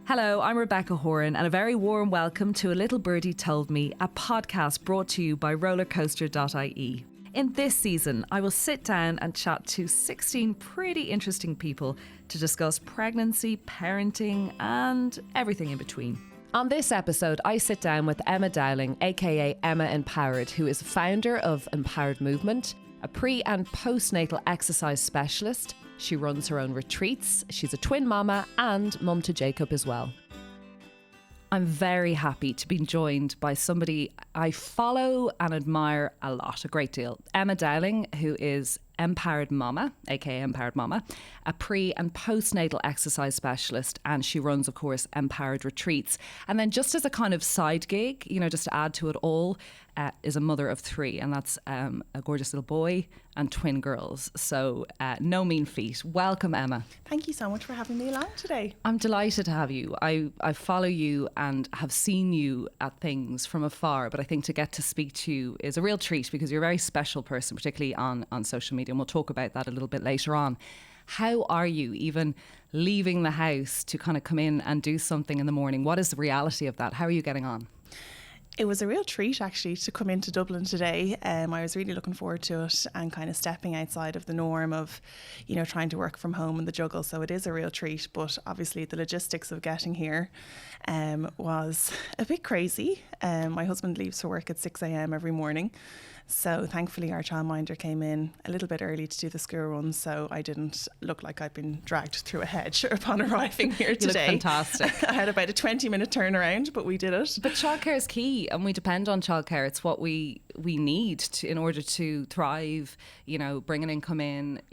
Hello, I'm Rebecca Horan, and a very warm welcome to A Little Birdie Told Me, a podcast brought to you by rollercoaster.ie. In this season, I will sit down and chat to 16 pretty interesting people to discuss pregnancy, parenting, and everything in between. On this episode, I sit down with Emma Dowling, aka Emma Empowered, who is founder of Empowered Movement, a pre- and postnatal exercise specialist. She runs her own retreats. She's a twin mama and mum to Jacob as well. I'm very happy to be joined by somebody I follow and admire a lot, a great deal. Emma Dowling, who is Empowered Mama, aka Empowered Mama, a pre- and postnatal exercise specialist, and she runs, of course, Empowered Retreats. And then just as a kind of side gig, just to add to it all, is a mother of three, and that's a gorgeous little boy and twin girls. So no mean feat. Welcome, Emma. Thank you so much for having me along today. I'm delighted to have you. I follow you and have seen you at things from afar, but I think to get to speak to you is a real treat because you're a very special person, particularly on social media, and we'll talk about that a little bit later on. How are you even leaving the house to kind of come in and do something in the morning? What is the reality of that? How are you getting on? It was a real treat actually to come into Dublin today. I was really looking forward to it and kind of stepping outside of the norm of, trying to work from home and the juggle. So it is a real treat, but obviously the logistics of getting here was a bit crazy. My husband leaves for work at 6 a.m. every morning. So thankfully our childminder came in a little bit early to do the school run, so I didn't look like I'd been dragged through a hedge upon arriving here today. You look fantastic. I had about a 20-minute turnaround, but we did it. But childcare is key, and we depend on childcare. It's what we need in order to thrive, bring an income in,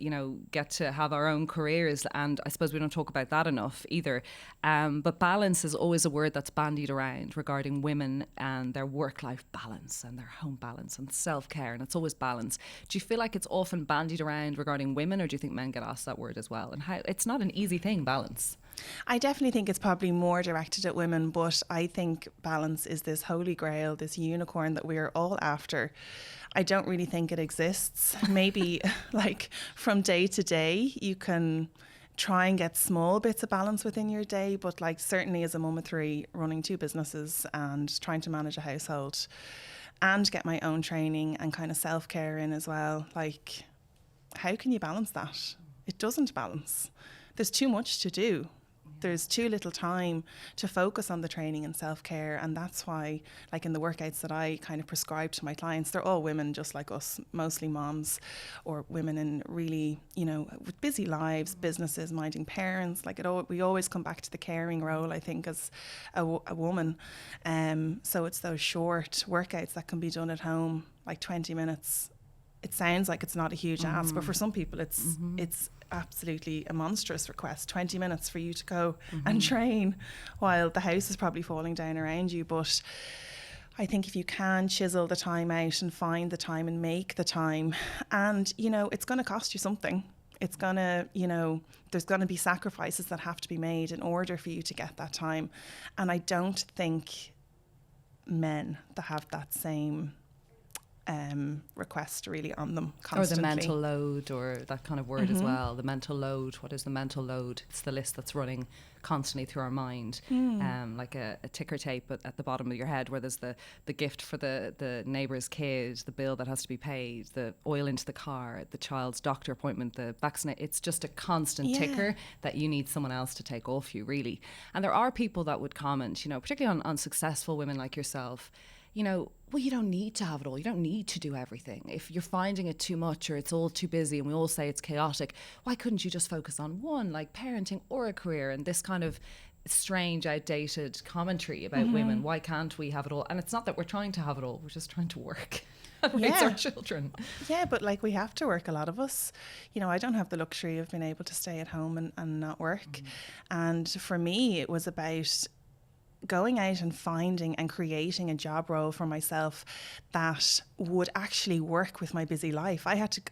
get to have our own careers. And I suppose we don't talk about that enough either. But balance is always a word that's bandied around regarding women and their work-life balance and their home balance and self-care, and it's always balance. Do you feel like it's often bandied around regarding women, or do you think men get asked that word as well? And how it's not an easy thing, balance. I definitely think it's probably more directed at women, but I think balance is this holy grail, this unicorn that we are all after. I don't really think it exists. Maybe like from day to day, you can try and get small bits of balance within your day, but like certainly as a mum of three, running two businesses and trying to manage a household and get my own training and kind of self-care in as well, like how can you balance that? It doesn't balance. There's too much to do. There's too little time to focus on the training and self-care, and that's why, like in the workouts that I kind of prescribe to my clients, they're all women just like us, mostly moms or women in really, with busy lives, businesses, minding parents. We always come back to the caring role, I think, as a woman. So it's those short workouts that can be done at home, like 20 minutes. It sounds like it's not a huge ask, but for some people it's absolutely a monstrous request. 20 minutes for you to go and train while the house is probably falling down around you. But I think if you can chisel the time out and find the time and make the time, and it's going to cost you something. It's going to, there's going to be sacrifices that have to be made in order for you to get that time. And I don't think men that have that same request really on them constantly. Or the mental load, or that kind of word as well. The mental load. What is the mental load? It's the list that's running constantly through our mind, like a ticker tape at the bottom of your head, where there's the gift for the neighbour's kid, the bill that has to be paid, the oil into the car, the child's doctor appointment, the vaccinate. It's just a constant ticker that you need someone else to take off you, really. And there are people that would comment, particularly on successful women like yourself, well, you don't need to have it all. You don't need to do everything. If you're finding it too much or it's all too busy and we all say it's chaotic, why couldn't you just focus on one, like parenting or a career? And this kind of strange, outdated commentary about women. Why can't we have it all? And it's not that we're trying to have it all. We're just trying to work and raise our children. Yeah, but like we have to work, a lot of us. I don't have the luxury of being able to stay at home and not work. And for me, it was about going out and finding and creating a job role for myself that would actually work with my busy life.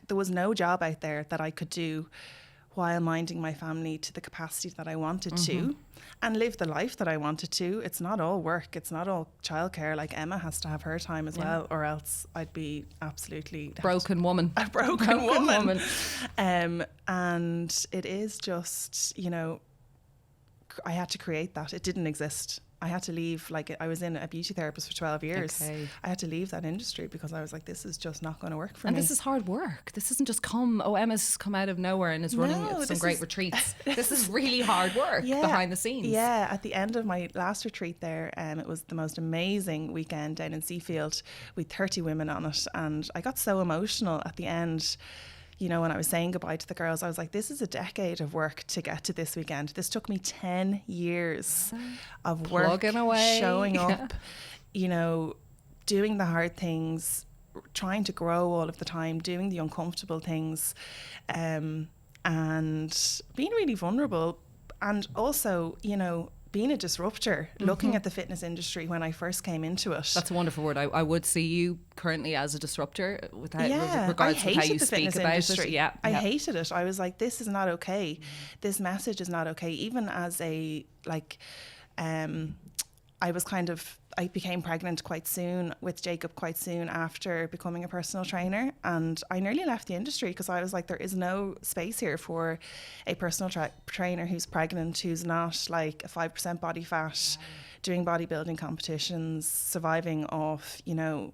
There was no job out there that I could do while minding my family to the capacity that I wanted to and live the life that I wanted to. It's not all work. It's not all childcare. Like Emma has to have her time as well, or else I'd be absolutely broken woman. A broken woman. And it is just, I had to create that. It didn't exist. I had to leave, like I was in a beauty therapist for 12 years. Okay. I had to leave that industry because I was like, this is just not going to work for me. And this is hard work. This isn't just Emma's come out of nowhere and is running some great retreats. This is really hard work behind the scenes. Yeah, at the end of my last retreat there, it was the most amazing weekend down in Seafield. We had 30 women on it, and I got so emotional at the end. You know, when I was saying goodbye to the girls, I was like, this is a decade of work to get to this weekend. This took me 10 years of work, plugging away, showing up, you know, doing the hard things, trying to grow all of the time, doing the uncomfortable things, and being really vulnerable. And also, you know, being a disruptor, looking at the fitness industry when I first came into it. That's a wonderful word. I would see you currently as a disruptor with regards to how you speak about industry. It. Yeah, I hated it. I was like, this is not okay. This message is not okay. Even as a, like, I became pregnant quite soon with Jacob quite soon after becoming a personal trainer, and I nearly left the industry because I was like, there is no space here for a personal trainer who's pregnant, who's not like a 5% body fat, doing bodybuilding competitions, surviving off, you know,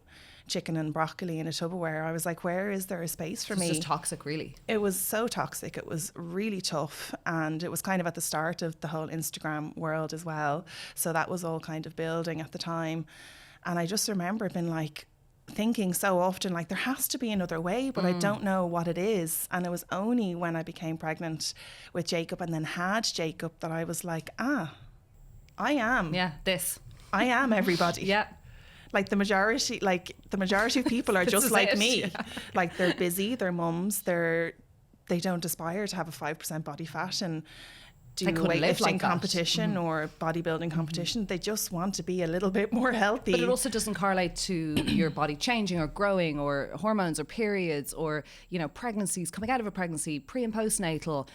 chicken and broccoli in a Tupperware. I was like, where is there a space for me? It's just toxic, really. It was so toxic. It was really tough. And it was kind of at the start of the whole Instagram world as well. So that was all kind of building at the time. And I just remember being like, thinking so often, like, there has to be another way, but I don't know what it is. And it was only when I became pregnant with Jacob and then had Jacob that I was like, I am. Yeah, this. I am everybody. Yeah. Like the majority of people are just like me. Yeah. Like, they're busy, they're mums, they don't aspire to have a 5% body fat and do weightlifting competition or bodybuilding competition. They just want to be a little bit more healthy. But it also doesn't correlate to your body changing or growing or hormones or periods or, you know, pregnancies, coming out of a pregnancy, pre and postnatal,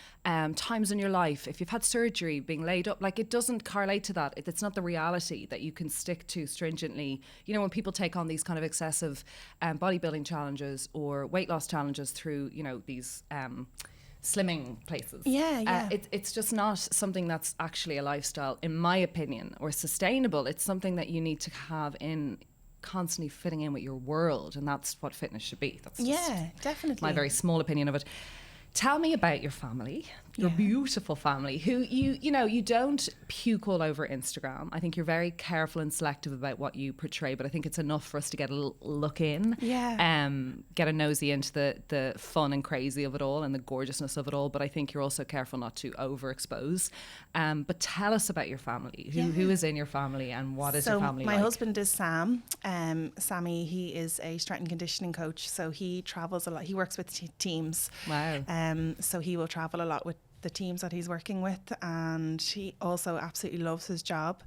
times in your life, if you've had surgery, being laid up, like, it doesn't correlate to that. It's not the reality that you can stick to stringently. You know, when people take on these kind of excessive bodybuilding challenges or weight loss challenges through, you know, these slimming places. It's just not something that's actually a lifestyle, in my opinion, or sustainable. It's something that you need to have in constantly fitting in with your world, and that's what fitness should be. That's definitely my very small opinion of it. Tell me about your family, your beautiful family, who you don't puke all over Instagram. I think you're very careful and selective about what you portray, but I think it's enough for us to get a little look in, get a nosy into the fun and crazy of it all and the gorgeousness of it all. But I think you're also careful not to overexpose. But tell us about your family. Who is in your family and what is your family like? My husband is Sam. Sammy, he is a strength and conditioning coach, so he travels a lot. He works with teams. Wow. So he will travel a lot with the teams that he's working with, and he also absolutely loves his job.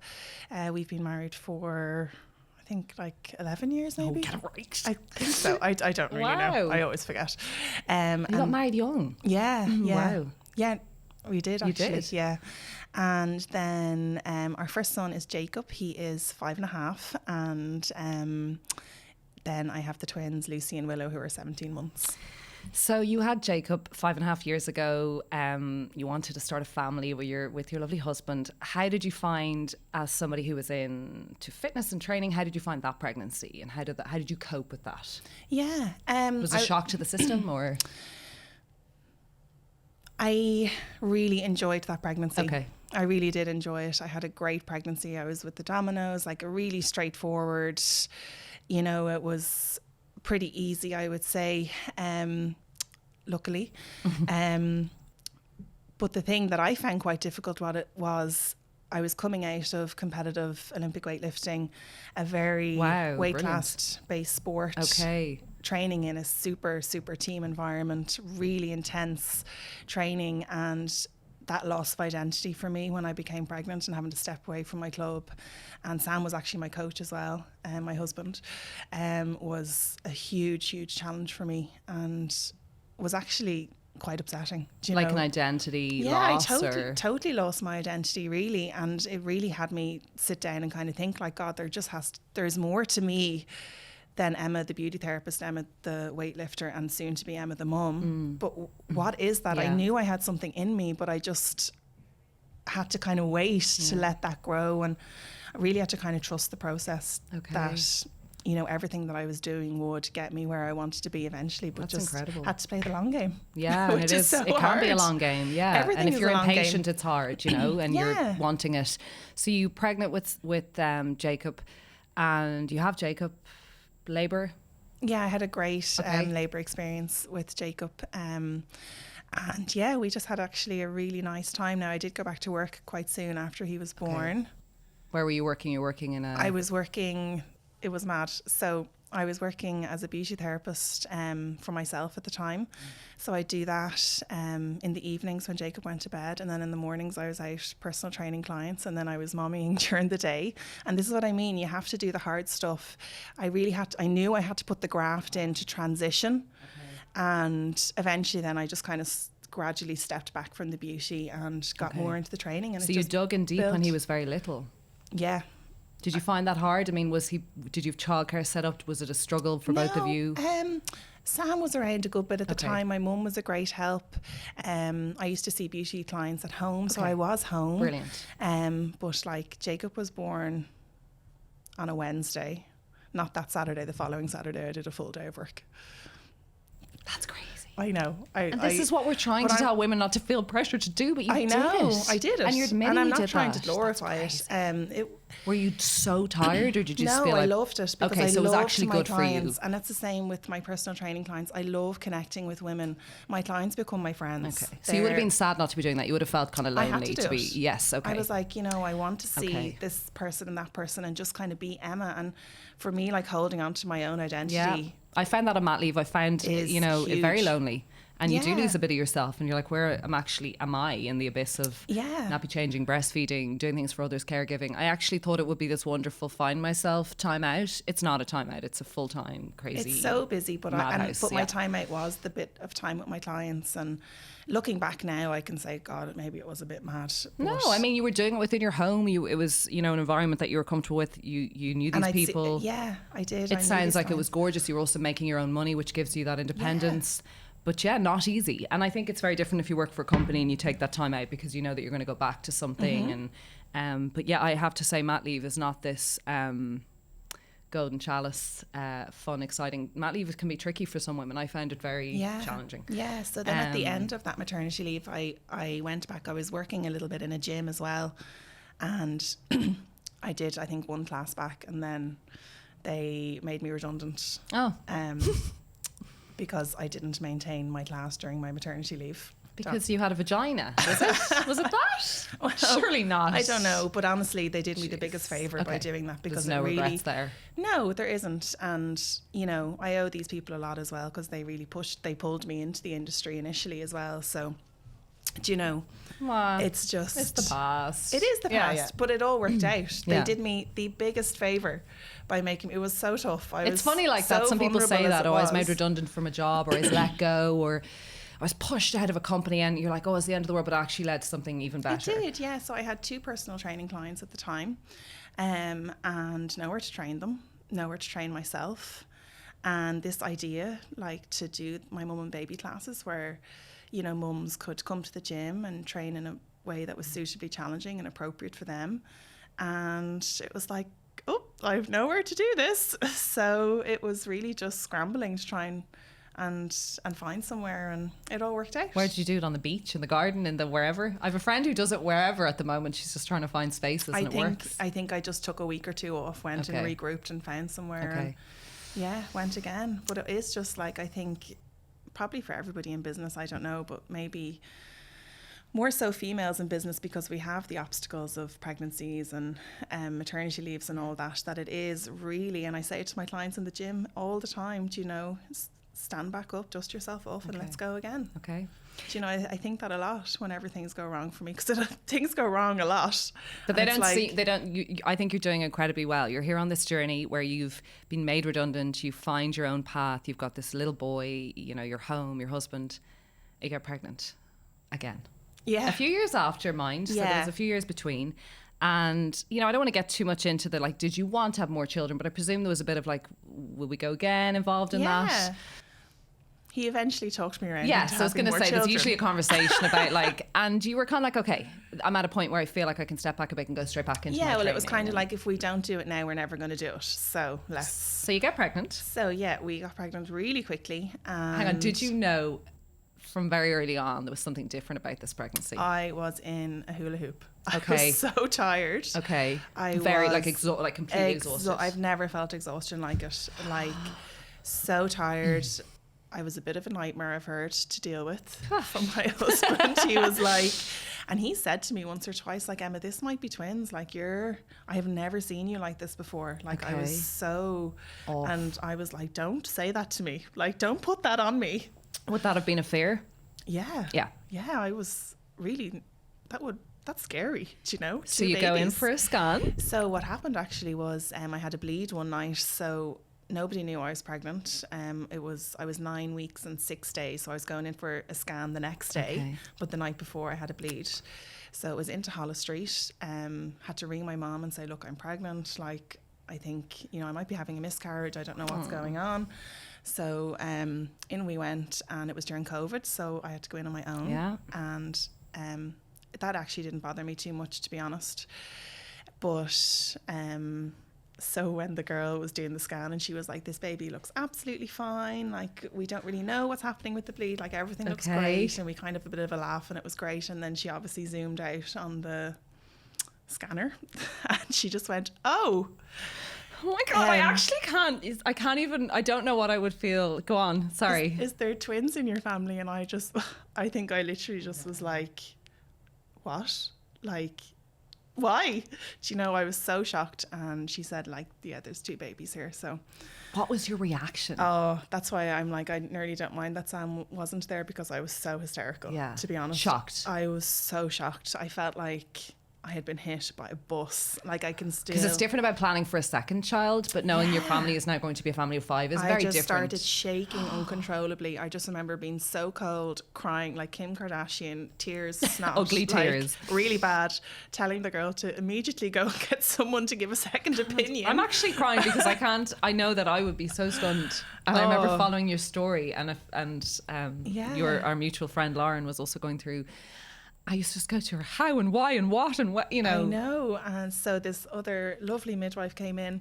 We've been married for, I think, like 11 years maybe. Oh, get it right. I think so. I don't really know. I always forget. You got married young. Yeah. Wow. Yeah, we did actually. You did? Yeah. And then our first son is Jacob. He is 5.5, and then I have the twins, Lucy and Willow, who are 17 months. So you had Jacob 5.5 years ago. You wanted to start a family with your lovely husband. How did you find, as somebody who was into fitness and training, how did you find that pregnancy, and how did you cope with that? Yeah, was it a shock to the system, or? I really enjoyed that pregnancy. Okay. I really did enjoy it. I had a great pregnancy. I was with the Dominoes, like, a really straightforward. You know, it was pretty easy, I would say, luckily. But the thing that I found quite difficult was I was coming out of competitive Olympic weightlifting, a very weight class based sport. Okay. Training in a super, super team environment, really intense training, and that loss of identity for me when I became pregnant and having to step away from my club. And Sam was actually my coach as well, and my husband, was a huge, huge challenge for me, and was actually quite upsetting. Do you know? An identity loss? Yeah, I totally lost my identity, really, and it really had me sit down and kind of think, like, God, there's more to me than Emma the beauty therapist, Emma the weightlifter, and soon to be Emma the mum. But what is that? I knew I had something in me, but I just had to kind of wait to let that grow, and I really had to kind of trust the process that, you know, everything that I was doing would get me where I wanted to be eventually, but That's just incredible. had to play the long game. Yeah, and it is. So it can be a long game. Yeah, Everything and if is you're a long impatient, game. it's hard, you know, and Yeah. you're wanting it. So you pregnant with Jacob, and you have Jacob labour. Yeah, I had a great Okay. labour experience with Jacob. And yeah, we just had actually a really nice time. Now, I did go back to work quite soon after he was born. Where were you working? You were working in a. I was working, it was mad. So I was working as a beauty therapist for myself at the time. So I do that in the evenings when Jacob went to bed, and then in the mornings I was out personal training clients, and then I was mommying during the day. And this is what I mean, you have to do the hard stuff. I knew I had to put the graft in to transition. And eventually then I just kind of gradually stepped back from the beauty and got more into the training. And So it you just dug in deep when built. he was very little. Yeah. Did you find that hard? I mean, did you have childcare set up? Was it a struggle for both of you? Sam was around a good bit at the Okay. time. My mum was a great help. I used to see beauty clients at home, so Okay. I was home. Brilliant. But like Jacob was born on a Wednesday, not that Saturday, the following Saturday I did a full day of work. That's crazy. I know. And this is what we're trying to tell women not to feel pressure to do, but you did it. I did it. And you're admitting and I'm you not did trying that. to glorify it. Were you so tired, or did you just No, feel like... I loved it because Okay, I so it was loved actually my good clients, for and it's the same with my personal training clients. I love connecting with women. My clients become my friends. Okay. So you would have been sad not to be doing that. You would have felt kind of I lonely had to do be... it. Yes, okay. I was like, you know, I want to see Okay. this person and that person and just kind of be Emma. And for me, like holding on to my own identity. Yeah. I found that on mat leave. I found, Is you know, huge. very lonely. And you do Yeah. lose a bit of yourself, and you're like, where am I in the abyss of Yeah. nappy changing, breastfeeding, doing things for others, caregiving? I actually thought it would be this wonderful find myself time out. It's not a time out. It's a full time crazy. It's so busy, but madhouse, my yeah. time out was the bit of time with my clients. And looking back now, I can say, God, maybe it was a bit mad. No, but- I mean, you were doing it within your home. It was, you know, an environment that you were comfortable with. You knew and these I'd see- people. yeah, I did. I It knew sounds these like it clients. was gorgeous. You were also making your own money, which gives you that independence. But yeah, not easy. And I think it's very different if you work for a company and you take that time out because you know that you're going to go back to something. Mm-hmm. And but yeah, I have to say, mat leave is not this golden chalice, fun, exciting. Mat leave can be tricky for some women. I found it very challenging. Yeah, so then at the end of that maternity leave, I went back. I was working a little bit in a gym as well. And I did, I think, one class back, and then they made me redundant. Oh, Because I didn't maintain my class during my maternity leave. because you had a vagina. Was it? Was it that? Well, Surely not. I don't know, but honestly, they did me the biggest favour by Okay. doing that because There's no it really, regrets there. No, there isn't. And, you know, I owe these people a lot as well because they really pulled me into the industry initially as well. So, do you know, Well, it's just... it's the past. It is the past, but it all worked out. They Yeah. did me the biggest favour by making it was so tough. It's funny like that. Some people say that, oh, I was made redundant from a job, or I was let go, or I was pushed ahead of a company, and you're like, oh, it's the end of the world, but it actually led to something even better. It did, yeah. So I had 2 personal training clients at the time, and nowhere to train them, nowhere to train myself. And this idea, like, to do my mum and baby classes where, you know, mums could come to the gym and train in a way that was suitably challenging and appropriate for them. And it was like, oh, I've nowhere to do this. So it was really just scrambling to try and find somewhere, and it all worked out. Where did you do it? On the beach, in the garden, in the wherever? I have a friend who does it wherever at the moment. She's just trying to find spaces, and it works. I think I just took a week or 2 off, went and regrouped and found somewhere. Okay. And yeah, went again. But it is just like, I think probably for everybody in business, I don't know, but maybe more so females in business, because we have the obstacles of pregnancies and maternity leaves and all that, that it is really, and I say it to my clients in the gym all the time, do you know, stand back up, dust yourself off, and let's go again. Okay. Do you know, I think that a lot whenever things go wrong for me, because things go wrong a lot. But they don't see, I think you're doing incredibly well. You're here on this journey where you've been made redundant, you find your own path, you've got this little boy, you know, your home, your husband, you get pregnant again. Yeah. A few years after, mind. So there's a few years between. And, you know, I don't want to get too much into the, like, did you want to have more children? But I presume there was a bit of, like, will we go again involved in that? He eventually talked me around. Yeah, into so I was having going to more say, there's children. usually a conversation about like, and you were kind of like, okay, I'm at a point where I feel like I can step back a bit and go straight back into my Yeah, well, it was training kind of and- like, if we don't do it now, we're never going to do it. So let's. So you get pregnant. So yeah, we got pregnant really quickly. Hang on, did you know from very early on there was something different about this pregnancy? I was in a hula hoop. Okay. I was so tired. Okay. I Very was like completely exhausted. I've never felt exhaustion like it. Like so tired. I was a bit of a nightmare, I've heard, to deal with from my husband. He was like, and he said to me once or twice, like, Emma, this might be twins. Like, I have never seen you like this before. Like, I was so, and I was like, don't say that to me. Like, don't put that on me. Would that have been a fear? Yeah. Yeah. Yeah, I was really, that's scary, do you know? So Two you go in babies. for a scan. So what happened actually was I had a bleed one night, so nobody knew I was pregnant. I was 9 weeks and 6 days, so I was going in for a scan the next day. Okay. But the night before I had a bleed, so it was into Holles Street. Had to ring my mom and say, look, I'm pregnant. Like, I think I might be having a miscarriage. I don't know what's going on. So in we went, and it was during COVID, so I had to go in on my own. Yeah. And that actually didn't bother me too much, to be honest. But so when the girl was doing the scan and she was like, this baby looks absolutely fine, like we don't really know what's happening with the bleed, like everything looks great, and we kind of have a bit of a laugh, and it was great. And then she obviously zoomed out on the scanner and she just went, oh my God, I actually can't. I can't even. I don't know what I would feel. Go on. Sorry. Is there twins in your family? And I think I literally just was like, what? Like, why? Do you know, I was so shocked. And she said, like, yeah, there's 2 babies here. So What was your reaction? oh, that's why I'm like, I nearly don't mind that Sam wasn't there, because I was so hysterical. Yeah. To be honest. Shocked. I was so shocked. I felt like I had been hit by a bus. Like, I can still. Because it's different about planning for a second child, but knowing your family is now going to be a family of 5 is very I just different. started shaking uncontrollably. I just remember being so cold, crying like Kim Kardashian, tears, snot. Ugly like, tears. Really bad. Telling the girl to immediately go and get someone to give a second opinion. I'm actually crying because I can't. I know that I would be so stunned. And I remember following your story, and our mutual friend Lauren was also going through. I used to just go to her, how and why and what and what, I know. And so this other lovely midwife came in,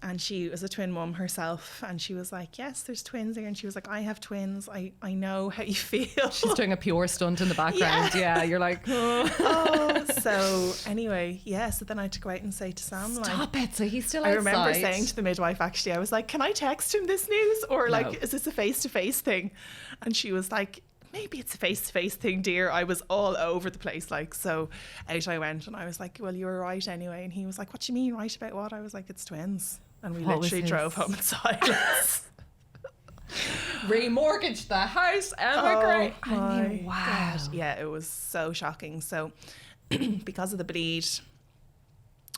and she was a twin mum herself, and she was like, yes, there's twins here. And she was like, I have twins. I know how you feel. She's doing a pure stunt in the background. Yeah, you're like, oh. So anyway, yeah. So then I had to go out and say to Sam, Stop like, it. So he's still I outside. remember saying to the midwife, actually, I was like, can I text him this news? Or like, No. is this a face-to-face thing? And she was like, maybe it's a face-to-face thing, dear. I was all over the place. Like, so out I went, and I was like, well, you were right anyway. And he was like, what do you mean, right about what? I was like, it's twins. And we What was literally his? drove home in silence. Remortgaged the house, emigrate. I my mean, wow. God. Yeah, it was so shocking. So because of the bleed,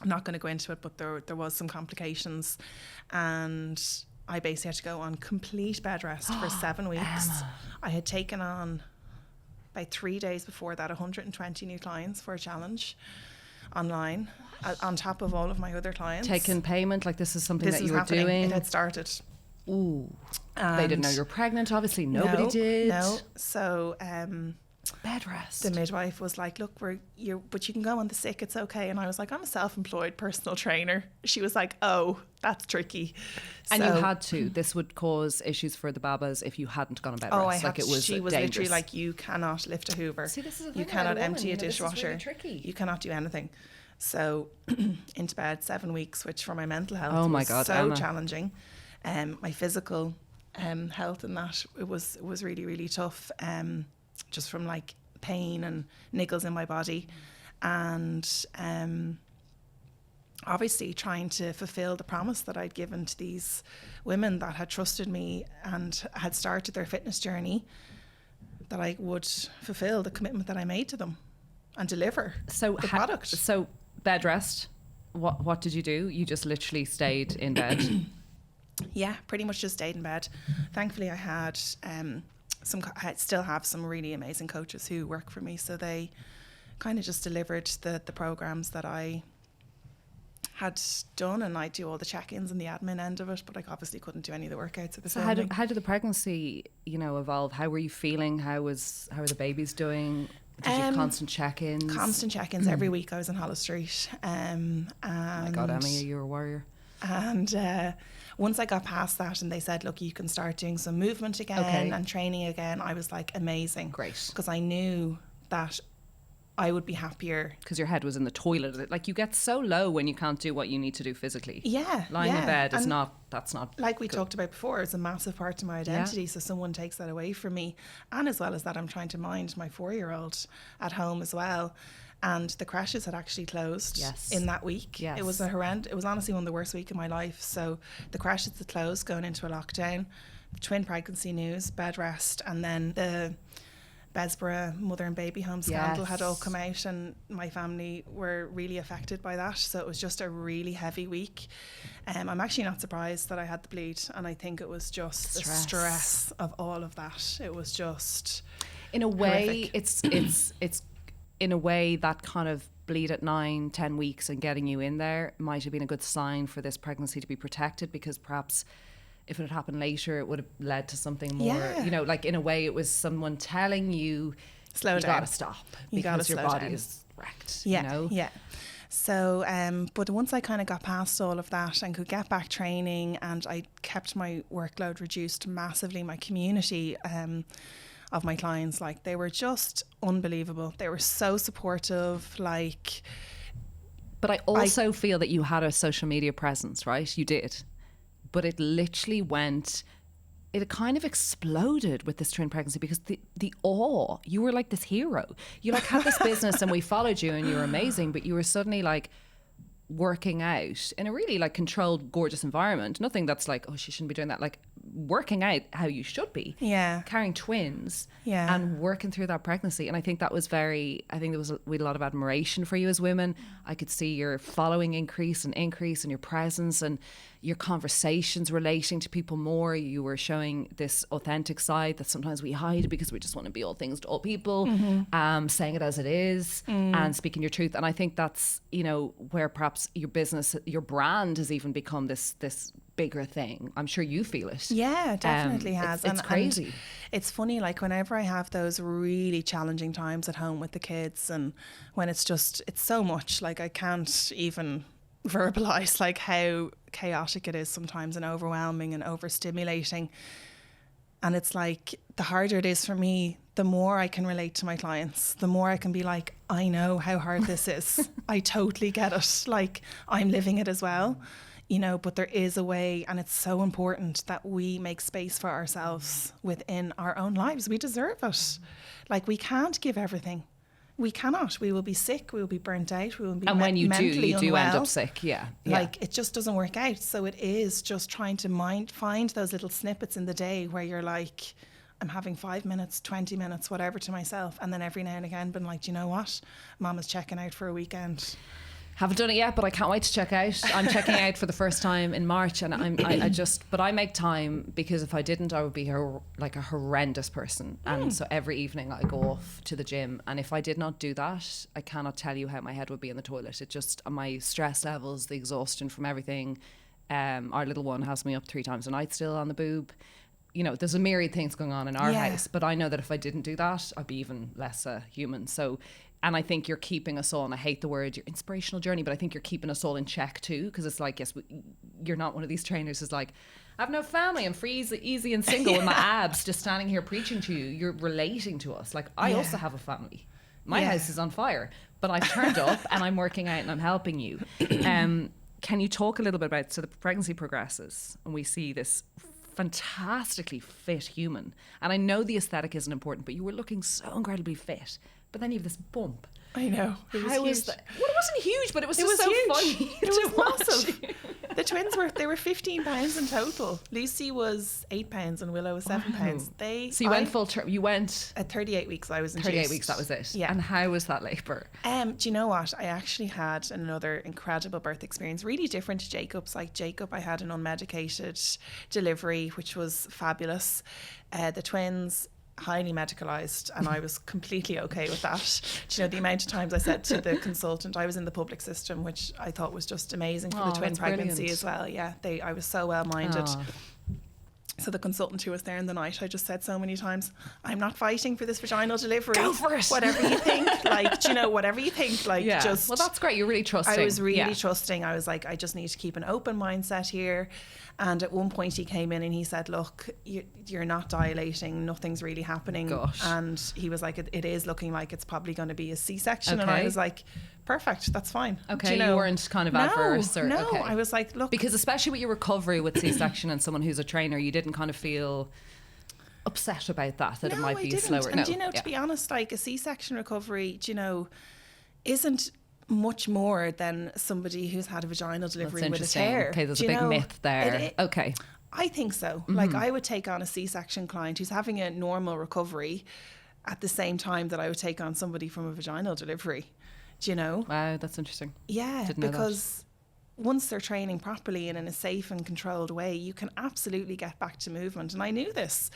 I'm not going to go into it, but there was some complications, and I basically had to go on complete bed rest for 7 weeks. Emma. I had taken on, by 3 days before that, 120 new clients for a challenge online, on top of all of my other clients. Taking payment, like this is something This that was you were happening. doing. It had started. Ooh. They didn't know you were pregnant, obviously. Nobody No, did. No. So Bed rest. the midwife was like, look, but you can go on the sick, it's okay. And I was like, I'm a self-employed personal trainer. She was like, oh, that's tricky. And So- you had to. This would cause issues for the babas if you hadn't gone on bed Oh, rest. I like had it to. was She was dangerous. literally like, you cannot lift a Hoover. See, this is the you thing about cannot a woman, empty a you know, this is dishwasher. really tricky. You cannot do anything. So into bed 7 weeks, which for my mental health Oh my was God, so Emma. challenging. My physical health and that, it was really, really tough. Just from like pain and niggles in my body, and obviously trying to fulfill the promise that I'd given to these women that had trusted me and had started their fitness journey, that I would fulfill the commitment that I made to them and deliver the product. So bed rest. What did you do? You just literally stayed in bed. Yeah, pretty much just stayed in bed. Thankfully, I had I still have some really amazing coaches who work for me, so they kind of just delivered the programs that I had done, and I do all the check-ins and the admin end of it, but I obviously couldn't do any of the workouts at the So filming. how did the pregnancy, evolve? How were you feeling? How are the babies doing? Did you have constant check-ins? Constant check-ins every week. I was in Hollow Street. And oh my God, Emmy, you're a warrior. And once I got past that and they said, look, you can start doing some movement again and training again, I was like, amazing. Great. Because I knew that I would be happier. Because your head was in the toilet. Like, you get so low when you can't do what you need to do physically. Yeah. Lying in bed is that's not like we talked about before, it's a massive part of my identity. So someone takes that away from me. And as well as that, I'm trying to mind my 4-year-old at home as well. And the crashes had actually closed in that week. Yes. It was it was honestly one of the worst weeks of my life. So the crashes had closed, going into a lockdown, the twin pregnancy news, bed rest, and then the Besborough mother and baby home scandal had all come out, and my family were really affected by that. So it was just a really heavy week. I'm actually not surprised that I had the bleed, and I think it was just the stress of all of that. It was just in a way horrific. it's in a way that kind of bleed at 9-10 weeks and getting you in there might have been a good sign for this pregnancy to be protected, because perhaps if it had happened later, it would have led to something more, like in a way it was someone telling you, slow down. You gotta stop, because your body is wrecked, Yeah. So, but once I kind of got past all of that and could get back training, and I kept my workload reduced massively, my community of my clients, like, they were just unbelievable. They were so supportive, like. But I also feel that you had a social media presence, right? You did. But it literally it kind of exploded with this twin pregnancy, because the awe, you were like this hero. You like had this business and we followed you and you were amazing, but you were suddenly like working out in a really like controlled, gorgeous environment. Nothing that's like, oh, she shouldn't be doing that. Like working out how you should be. Yeah. Carrying twins. Yeah. And working through that pregnancy. And I think that was we had a lot of admiration for you as women. I could see your following increase and your presence and your conversations relating to people more. You were showing this authentic side that sometimes we hide because we just want to be all things to all people, saying it as it is and speaking your truth. And I think that's, where perhaps your business, your brand has even become this bigger thing. I'm sure you feel it. Yeah, definitely has. It's crazy. And it's funny, like whenever I have those really challenging times at home with the kids, and when it's so much, like I can't even verbalize like how chaotic it is sometimes, and overwhelming and overstimulating. And it's like, the harder it is for me, the more I can relate to my clients, the more I can be like, I know how hard this is. I totally get it. Like, I'm living it as well, but there is a way, and it's so important that we make space for ourselves within our own lives. We deserve it. Like, we can't give everything. We cannot. We will be sick. We will be burnt out. We will be when you mentally do, you unwell. end up sick. Yeah. Like, it just doesn't work out. So it is just trying to find those little snippets in the day where you're like, I'm having 5 minutes, 20 minutes, whatever to myself. And then every now and again, been like, do you know what? Mama's checking out for a weekend. Haven't done it yet, but I can't wait to check out. I'm checking out for the first time in March, and but I make time, because if I didn't, I would be like a horrendous person. And so every evening I go off to the gym, and if I did not do that, I cannot tell you how my head would be in the toilet. It just, my stress levels, the exhaustion from everything. Our little one has me up 3 times a night still on the boob. There's a myriad things going on in our house, but I know that if I didn't do that, I'd be even less human. So. And I think you're keeping us all, and I hate the word, your inspirational journey, but I think you're keeping us all in check too, because it's like, yes, you're not one of these trainers who's like, I have no family, I'm free, easy and single with my abs, just standing here preaching to you. You're relating to us. Like, I also have a family. My house is on fire, but I've turned up and I'm working out and I'm helping you. Can you talk a little bit about, so the pregnancy progresses and we see this fantastically fit human, and I know the aesthetic isn't important, but you were looking so incredibly fit. But then you have this bump. I know. How is that? Well, it wasn't huge, but it was just so huge. funny. It was massive. The twins were 15 pounds in total. Lucy was 8 pounds and Willow was 7 pounds. So you went full term. You went at 38 weeks. I was induced. 38 weeks. That was it. Yeah. And how was that labour? Do you know what? I actually had another incredible birth experience. Really different to Jacob's. Like Jacob, I had an unmedicated delivery, which was fabulous. The twins, highly medicalised, and I was completely okay with that. Do you know the amount of times I said to the consultant, I was in the public system, which I thought was just amazing for the twin pregnancy brilliant. as well. Yeah, I was so well minded. Oh. So the consultant who was there in the night, I just said so many times, I'm not fighting for this vaginal delivery. Go for it. Whatever you think, like, do you know, whatever you think, like, just. Well, that's great. You're really trusting. I was really trusting. I was like, I just need to keep an open mindset here. And at one point he came in and he said, look, you're not dilating. Nothing's really happening. Gosh. And he was like, it is looking like it's probably going to be a C-section. And I was like, perfect, that's fine. Okay, Do you know, you weren't kind of adverse? Or, no, okay. I was like, look. Because especially with your recovery with C-section and someone who's a trainer, you didn't kind of feel upset about that it might be slower. And do you know, to be honest, like a C-section recovery, do you know, isn't much more than somebody who's had a vaginal delivery with a tear. Okay, there's a big myth there. Okay. I think so. Like I would take on a C-section client who's having a normal recovery at the same time that I would take on somebody from a vaginal delivery. Do you know? Wow, that's interesting. Yeah, because once they're training properly and in a safe and controlled way, you can absolutely get back to movement. And I knew this.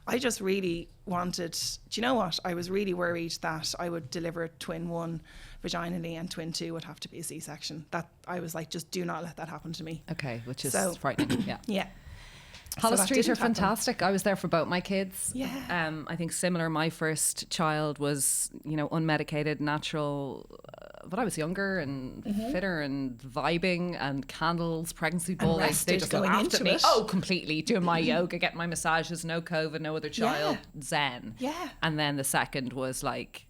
I just really wanted, do you know what? I was really worried that I would deliver twin 1 vaginally and twin 2 would have to be a C-section. That I was like, just do not let that happen to me. Okay, which is frightening. Yeah. Yeah. Holistries are fantastic. I was there for both my kids. Yeah. I think similar. My first child was, unmedicated, natural, but I was younger and fitter and vibing and candles, pregnancy ball. They just go after me. Oh, completely. Doing my yoga, getting my massages, no COVID, no other child, zen. Yeah. And then the second was like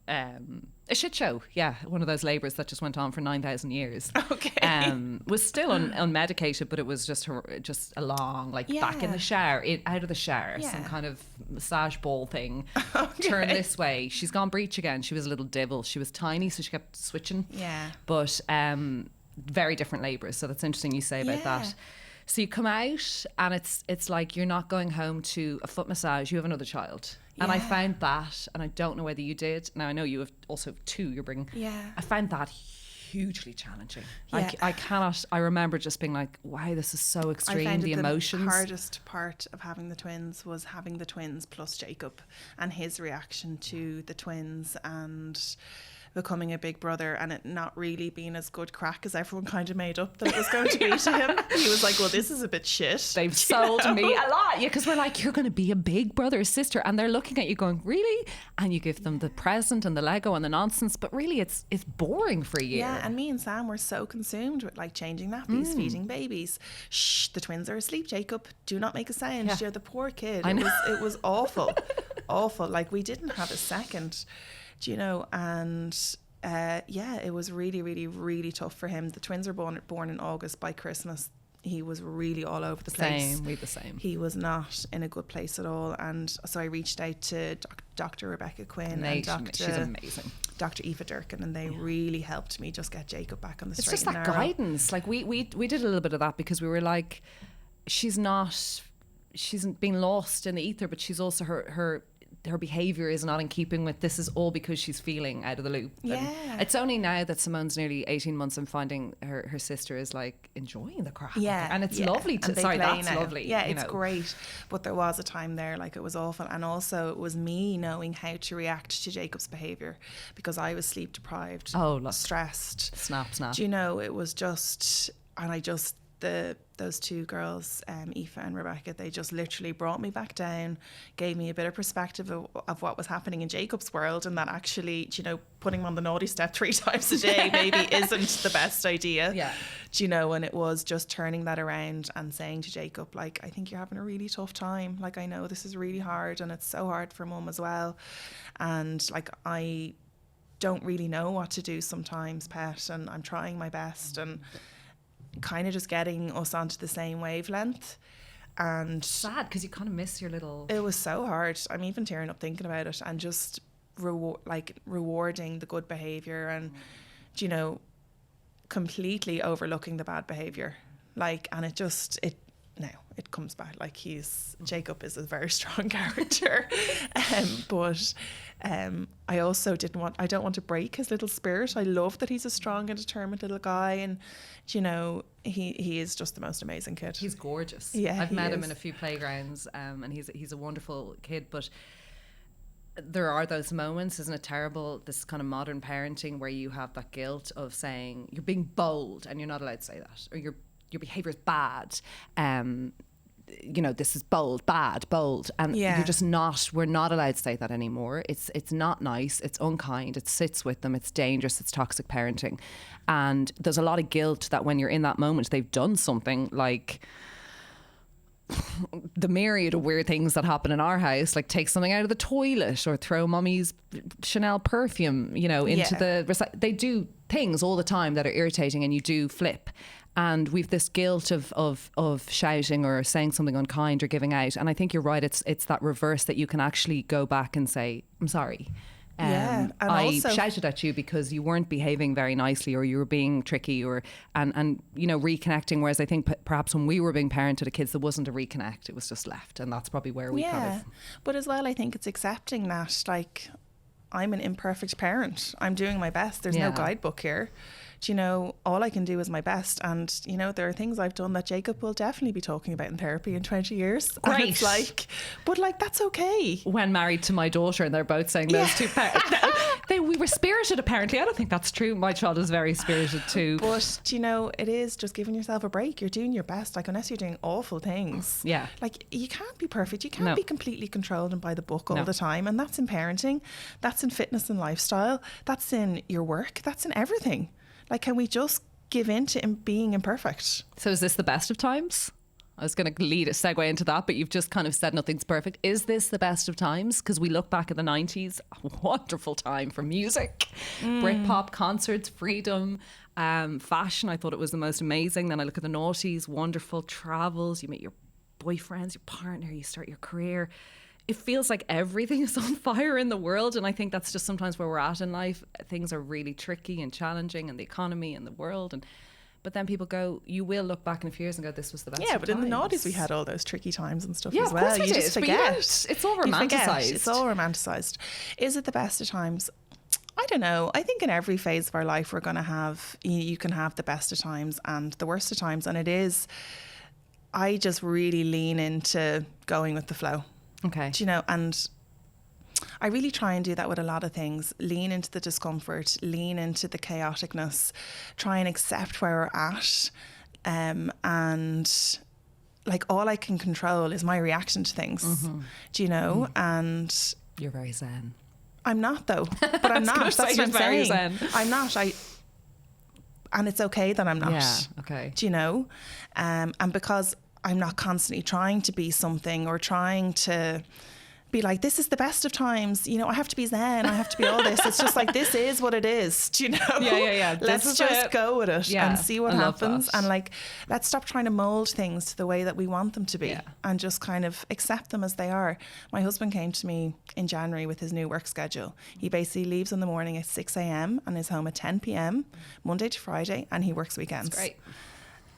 a shit show. Yeah, one of those labours that just went on for 9,000 years. Okay. Was still unmedicated, but it was just a long, back in the shower, out of the shower, some kind of massage ball thing. Okay. Turn this way. She's gone breech again. She was a little divil. She was tiny, so she kept switching. Yeah. But very different labours. So that's interesting you say about that. So you come out and it's like you're not going home to a foot massage. You have another child. And I found that, and I don't know whether you did. Now I know you have also 2 you're bringing. Yeah. I found that hugely challenging. Yeah. I remember just being like, wow, this is so extreme. I found the emotions. The hardest part of having the twins was having the twins plus Jacob and his reaction to the twins and becoming a big brother and it not really being as good crack as everyone kind of made up that it was going to be to him. He was like, well, this is a bit shit. They've sold me a lot. Yeah, because we're like, you're going to be a big brother or sister, and they're looking at you going, really? And you give them the present and the Lego and the nonsense, but really it's boring for a year. Yeah, and me and Sam were so consumed with like changing nappies, feeding babies. Shh, the twins are asleep, Jacob. Do not make a sound. Yeah. You're the poor kid. I know. It was awful. Awful. Like we didn't have a second, do you know, and it was really, really, really tough for him. The twins were born in August. By Christmas, he was really all over the place. We the same. He was not in a good place at all. And so I reached out to Dr. Rebecca Quinn and she's amazing. Dr. Eva Durkin, and they really helped me just get Jacob back on the straight and narrow. It's just that guidance. Like we did a little bit of that because we were like, she's being lost in the ether, but she's also her behaviour is not in keeping with this is all because she's feeling out of the loop. Yeah. And it's only now that Simone's nearly 18 months I'm finding her sister is like enjoying the crap. Yeah. And it's lovely to that's now. lovely. Yeah, it's great. But there was a time there like it was awful, and also it was me knowing how to react to Jacob's behaviour because I was sleep deprived, stressed. Snap. Do you know, it was just, and I just those 2 girls, Aoife and Rebecca, they just literally brought me back down, gave me a bit of perspective of what was happening in Jacob's world, and that actually, you know, putting him on the naughty step 3 times a day maybe isn't the best idea. Yeah. Do you know, and it was just turning that around and saying to Jacob, like, I think you're having a really tough time. Like, I know this is really hard and it's so hard for mum as well. And like, I don't really know what to do sometimes, pet, and I'm trying my best, and kind of just getting us onto the same wavelength. And sad because you kind of miss your little. It was so hard. I'm even tearing up thinking about it, and just rewarding the good behavior and, you know, completely overlooking the bad behavior. Like, and it comes back. Like, Jacob is a very strong character, but I also I don't want to break his little spirit. I love that he's a strong and determined little guy, and you know, he is just the most amazing kid. He's gorgeous. Yeah, I've met him in a few playgrounds, and he's a wonderful kid. But there are those moments, isn't it terrible, this kind of modern parenting where you have that guilt of saying you're being bold and you're not allowed to say that, or your behavior is bad, this is bold, bad, bold, and you're just not, we're not allowed to say that anymore. It's not nice, it's unkind, it sits with them, it's dangerous, it's toxic parenting. And there's a lot of guilt that when you're in that moment, they've done something like the myriad of weird things that happen in our house, like take something out of the toilet or throw mummy's Chanel perfume, into the... They do things all the time that are irritating, and you do flip. And we've this guilt of shouting or saying something unkind or giving out. And I think you're right. It's that reverse that you can actually go back and say, I'm sorry. And I also shouted at you because you weren't behaving very nicely, or you were being tricky, and reconnecting. Whereas I think perhaps when we were being parented to kids, there wasn't a reconnect. It was just left. And that's probably where we kind of... But as well, I think it's accepting that, like, I'm an imperfect parent. I'm doing my best. There's no guidebook here. All I can do is my best. And, there are things I've done that Jacob will definitely be talking about in therapy in 20 years. Great. And it's but that's okay. When married to my daughter, and they're both saying those two parents. We were spirited, apparently. I don't think that's true. My child is very spirited too. But, it is just giving yourself a break. You're doing your best. Like, unless you're doing awful things. Yeah. Like, you can't be perfect. You can't be completely controlled and by the book all the time. And that's in parenting. That's in fitness and lifestyle. That's in your work. That's in everything. Like, can we just give in to being imperfect? So is this the best of times? I was going to segue into that, but you've just kind of said nothing's perfect. Is this the best of times? Because we look back at the 90s, a wonderful time for music, Britpop, concerts, freedom, fashion. I thought it was the most amazing. Then I look at the noughties, wonderful travels. You meet your boyfriends, your partner, you start your career. It feels like everything is on fire in the world, and I think that's just sometimes where we're at in life. Things are really tricky and challenging, and the economy and the world, but then people go, you will look back in a few years and go, this was the best. Yeah, but in the noughties we had all those tricky times and stuff as well. Of course you just forget. It's all romanticised. It's all romanticised. Is it the best of times? I don't know. I think in every phase of our life we're going to have, you can have the best of times and the worst of times, and it is, I just really lean into going with the flow. Okay. And I really try and do that with a lot of things. Lean into the discomfort, lean into the chaoticness, try and accept where we're at. And like, all I can control is my reaction to things. Mm-hmm. And you're very zen. I'm not, though. But I'm not. That's what I'm saying. Zen. I'm not. And it's okay that I'm not. Yeah. Okay. And because I'm not constantly trying to be something or trying to be like, this is the best of times. I have to be zen. I have to be all this. It's just like, this is what it is. Yeah. Let's just go with it and see what happens. That. And let's stop trying to mold things to the way that we want them to be and just kind of accept them as they are. My husband came to me in January with his new work schedule. He basically leaves in the morning at 6 a.m. and is home at 10 p.m. Monday to Friday, and he works weekends. That's great.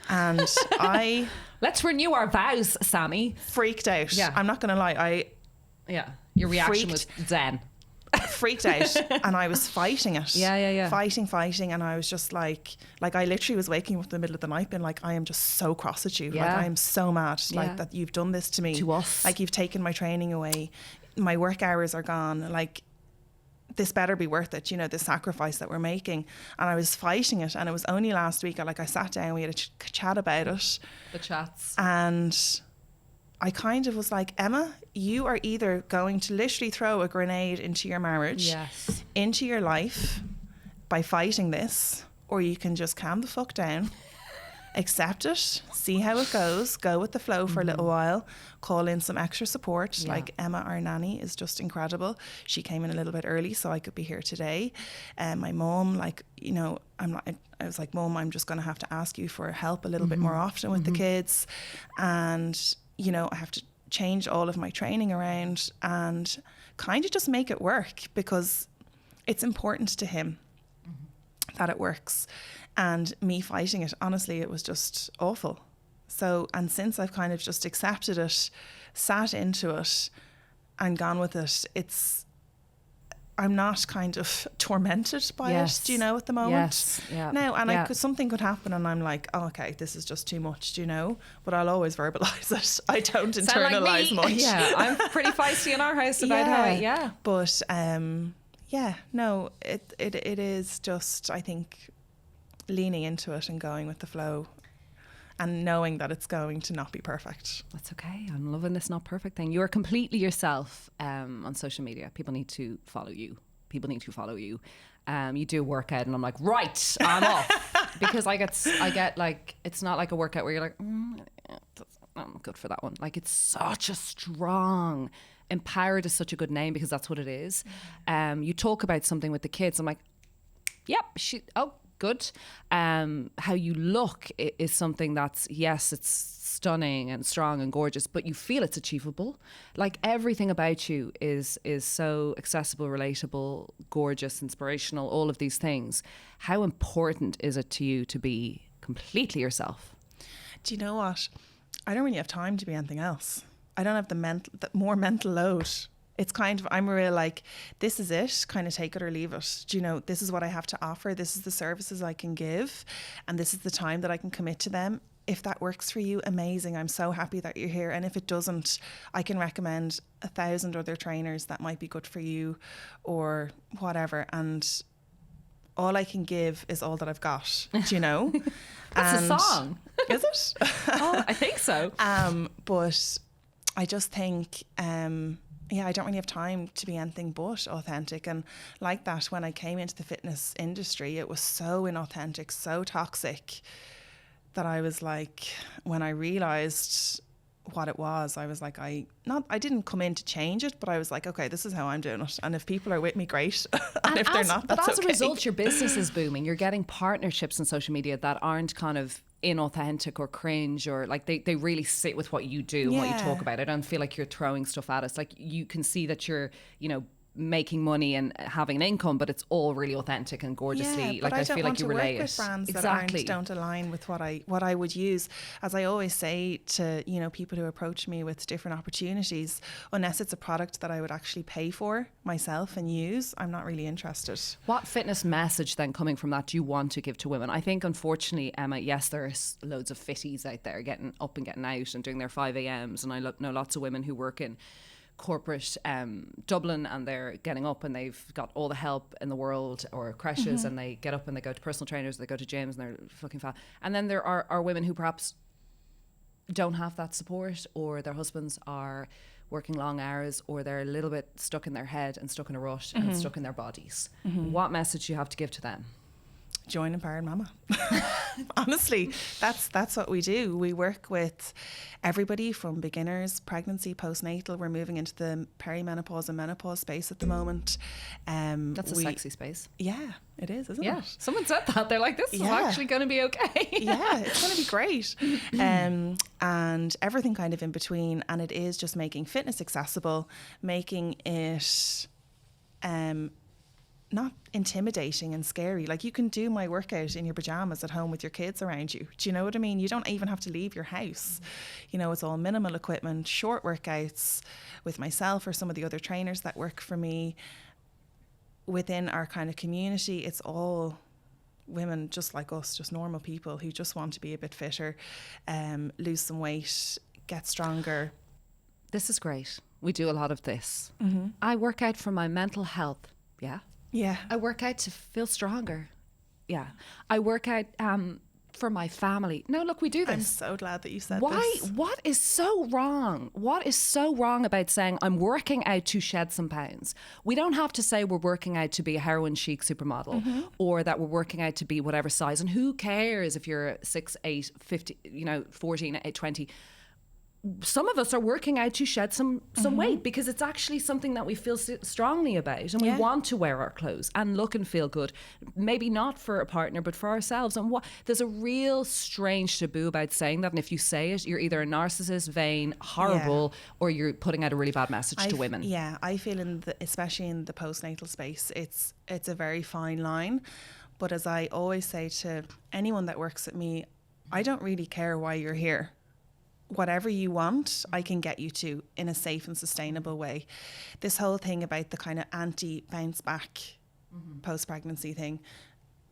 And let's renew our vows, Sammy. Freaked out. Yeah. I'm not going to lie. Your reaction was zen. Freaked out, and I was fighting it. Yeah. Fighting, and I was just like I literally was waking up in the middle of the night being like, I am just so cross at you. Like, I am so mad like that you've done this to me. To us. Like, you've taken my training away. My work hours are gone. Like, this better be worth it, the sacrifice that we're making. And I was fighting it, and it was only last week I sat down, we had a chat about it. The chats. And I kind of was like, Emma, you are either going to literally throw a grenade into your marriage, into your life by fighting this, or you can just calm the fuck down, accept it, see how it goes, go with the flow for a little while, call in some extra support. Like, Emma, our nanny, is just incredible. She came in a little bit early so I could be here today. And my mum, I was like, Mum, I'm just going to have to ask you for help a little bit more often with the kids. And, I have to change all of my training around and kind of just make it work, because it's important to him that it works. And me fighting it, honestly, it was just awful. So, and since I've kind of just accepted it, sat into it and gone with it, I'm not kind of tormented by it, do you know, at the moment. Yes. Yeah. Now, and something could happen and I'm like, oh, okay, this is just too much, do you know? But I'll always verbalise it. I don't internalise much. Yeah, I'm pretty feisty in our house about how But no, it is just, I think, leaning into it and going with the flow. And knowing that it's going to not be perfect. That's okay. I'm loving this not perfect thing. You're completely yourself on social media. People need to follow you. You do a workout and I'm like, right, I'm off. Because I get like, it's not like a workout where you're like, I'm good for that one. Like, it's such a strong, empowered is such a good name because that's what it is. You talk about something with the kids. I'm like, yep, good. How you look is something that's, yes, it's stunning and strong and gorgeous, but you feel it's achievable. Like, everything about you is so accessible, relatable, gorgeous, inspirational, all of these things. How important is it to you to be completely yourself? Do you know what? I don't really have time to be anything else. I don't have the more mental load. It's kind of, I'm real like, this is it, kind of take it or leave it. Do you know, this is what I have to offer. This is the services I can give. And this is the time that I can commit to them. If that works for you, amazing. I'm so happy that you're here. And if it doesn't, I can recommend 1,000 other trainers that might be good for you or whatever. And all I can give is all that I've got, do you know? That's a song. Is it? Oh, I think so. But I just think... I don't really have time to be anything but authentic. And like that, when I came into the fitness industry, it was so inauthentic, so toxic that I was like, when I realised what it was, I was like, I didn't come in to change it, but I was like, okay, this is how I'm doing it. And if people are with me, great. and if they're not, that's okay. But as a result, your business is booming. You're getting partnerships on social media that aren't kind of inauthentic or cringe, or like they really sit with what you do and what you talk about. I don't feel like you're throwing stuff at us. Like, you can see that you're, making money and having an income, but it's all really authentic and gorgeously. But I feel like you relate it. With brands exactly. that don't align with what I would use. As I always say to people who approach me with different opportunities, unless it's a product that I would actually pay for myself and use, I'm not really interested. What fitness message then coming from that do you want to give to women? I think unfortunately, Emma, yes, there's loads of fitties out there getting up and getting out and doing their 5 a.m s, and I know lots of women who work in corporate Dublin, and they're getting up and they've got all the help in the world, or creches, and they get up and they go to personal trainers, they go to gyms, and they're fucking fat. And then there are women who perhaps don't have that support, or their husbands are working long hours, or they're a little bit stuck in their head and stuck in a rut and stuck in their bodies. What message do you have to give to them? Join Empowered Mama. Honestly, that's what we do. We work with everybody from beginners, pregnancy, postnatal. We're moving into the perimenopause and menopause space at the moment. That's a sexy space. Yeah, it is, isn't it? Yeah, someone said that. They're like, this is actually going to be okay. Yeah, it's going to be great. And everything kind of in between. And it is just making fitness accessible, making it... not intimidating and scary. Like, you can do my workout in your pajamas at home with your kids around you. Do you know what I mean? You don't even have to leave your house. It's all minimal equipment, short workouts with myself or some of the other trainers that work for me. Within our kind of community, it's all women just like us, just normal people who just want to be a bit fitter, lose some weight, get stronger. This is great. We do a lot of this. I work out for my mental health. Yeah. I work out to feel stronger. Yeah. I work out for my family. No, look, we do this. I'm so glad that you said this. What is so wrong? What is so wrong about saying I'm working out to shed some pounds? We don't have to say we're working out to be a heroin chic supermodel, or that we're working out to be whatever size. And who cares if you're 6, 8, 50, 14, 20? Some of us are working out to shed some weight, because it's actually something that we feel strongly about, and we want to wear our clothes and look and feel good. Maybe not for a partner, but for ourselves. And there's a real strange taboo about saying that. And if you say it, you're either a narcissist, vain, horrible, or you're putting out a really bad message to women. Yeah, I feel especially in the postnatal space, it's a very fine line. But as I always say to anyone that works with me, I don't really care why you're here. whatever you want, I can get you to in a safe and sustainable way. This whole thing about the kind of anti-bounce back post-pregnancy thing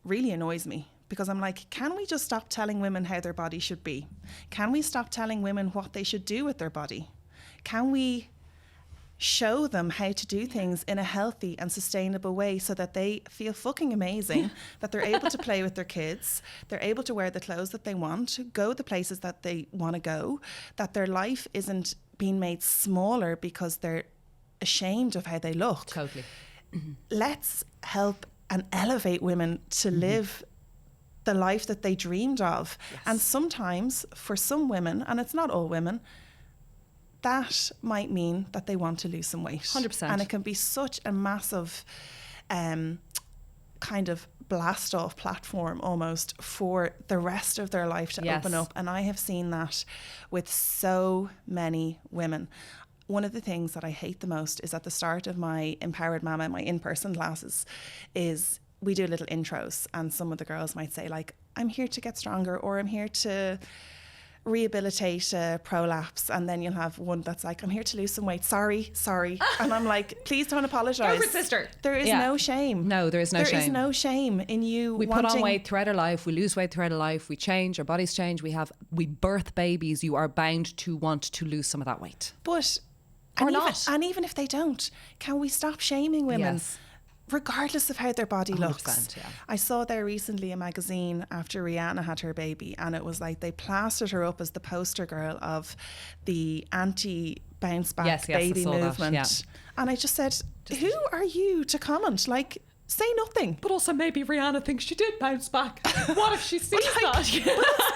really annoys me, because I'm like, can we just stop telling women how their body should be? Can we stop telling women what they should do with their body? Can we show them how to do things in a healthy and sustainable way so that they feel fucking amazing, that they're able to play with their kids, they're able to wear the clothes that they want, go the places that they want to go, that their life isn't being made smaller because they're ashamed of how they look. Totally. Let's help and elevate women to live the life that they dreamed of. Yes. And sometimes for some women, and it's not all women, that might mean that they want to lose some weight. 100%. And it can be such a massive kind of blast off platform almost for the rest of their life to open up. And I have seen that with so many women. One of the things that I hate the most is at the start of my Empowered Mama, my in-person classes, is we do little intros, and some of the girls might say like, I'm here to get stronger, or I'm here to rehabilitate prolapse, and then you'll have one that's like, I'm here to lose some weight, sorry. And I'm like, please don't apologise. Go for it, sister. There is no shame. No, there is no shame. There is no shame in you We put on weight throughout our life, we lose weight throughout our life, we change, our bodies change, we birth babies, you are bound to want to lose some of that weight. But Or not. And even if they don't, can we stop shaming women? Yes. Regardless of how their body looks. Yeah. I saw there recently a magazine after Rihanna had her baby, and it was like they plastered her up as the poster girl of the anti-bounce back baby movement. And I just said, who are you to comment? Like, say nothing. But also maybe Rihanna thinks she did bounce back. What if she sees that?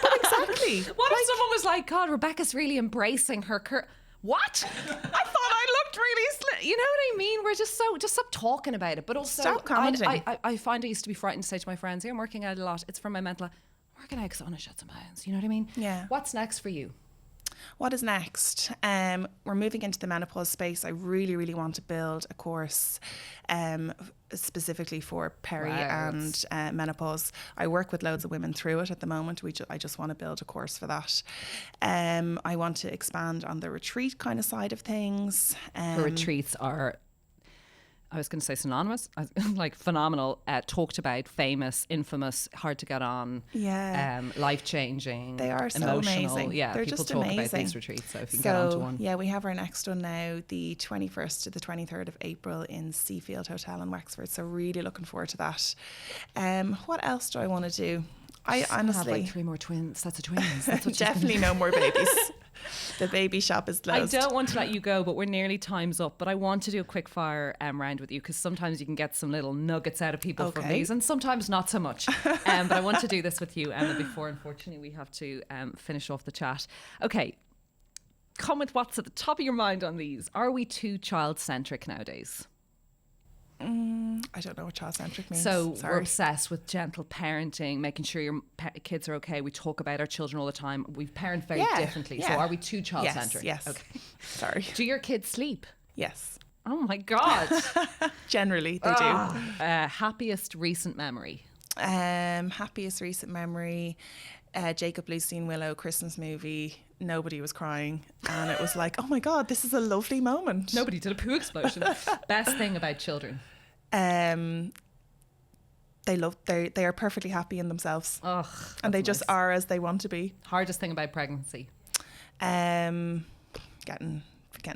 But exactly. What if someone was like, God, Rebecca's really embracing her what? I thought I looked really you know what I mean? We're just stop talking about it. But also, stop commenting. I find I used to be frightened to say to my friends, here, I'm working out a lot. It's for my mental. I'm working out because I want to shed some pounds. You know what I mean? Yeah. What's next for you? What is next? We're moving into the menopause space. I really, really want to build a course specifically for peri and menopause. I work with loads of women through it at the moment. I just want to build a course for that. I want to expand on the retreat kind of side of things. The retreats are, I was going to say synonymous, like phenomenal, talked about, famous, infamous, hard to get on, life-changing. They are so emotional. amazing. Yeah, they're people just talk amazing. about these retreats, so if you can get onto one. Yeah, we have our next one now, the 21st to the 23rd of April in Seafield Hotel in Wexford. So really looking forward to that. What else do I want to do? I honestly have like 3 more twins. That's a twins. That's what definitely no more babies. The baby shop is closed. I don't want to let you go, but we're nearly time's up. But I want to do a quick fire round with you, because sometimes you can get some little nuggets out of people from these, and sometimes not so much. But I want to do this with you, Emma, before unfortunately we have to finish off the chat. Okay, come with what's at the top of your mind on these. Are we too child-centric nowadays? I don't know what child-centric means. So we're obsessed with gentle parenting, making sure your kids are okay. We talk about our children all the time. We parent very differently. So are we too child-centric? Yes. Okay. Sorry. Do your kids sleep? Yes. Oh my God. Generally, they do. Happiest recent memory? Happiest recent memory, Jacob Lucene Willow Christmas movie. Nobody was crying, and it was like, oh my God, this is a lovely moment. Nobody did a poo explosion. Best thing about children? They are perfectly happy in themselves. Ugh, and they just are as they want to be. Hardest thing about pregnancy? Getting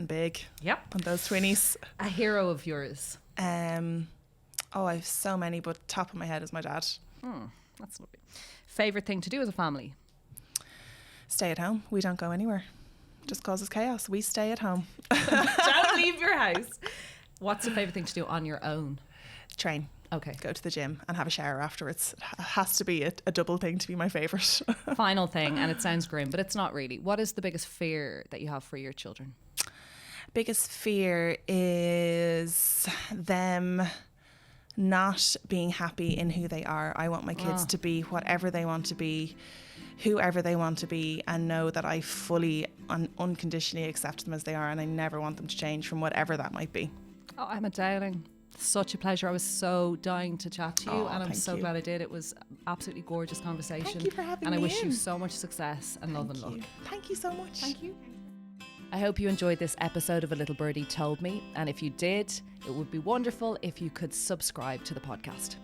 big. Yep. On those twinnies. A hero of yours? I have so many, but top of my head is my dad. That's lovely. Favorite thing to do as a family? Stay at home. We don't go anywhere. Just causes chaos. We stay at home. Don't leave your house. What's your favorite thing to do on your own? Train. Okay. Go to the gym and have a shower afterwards. It has to be a double thing to be my favourite. Final thing, and it sounds grim, but it's not really. What is the biggest fear that you have for your children? Biggest fear is them not being happy in who they are. I want my kids to be whatever they want to be, whoever they want to be, and know that I fully and unconditionally accept them as they are, and I never want them to change from whatever that might be. Oh, I'm a Dowling. Such a pleasure. I was so dying to chat to you, and I'm so you. glad I did. It was absolutely gorgeous conversation. Thank you for having and me I wish in. you so much success and love and luck. Thank you so much. Thank you. I hope you enjoyed this episode of A Little Birdie Told Me, and if you did, it would be wonderful if you could subscribe to the podcast.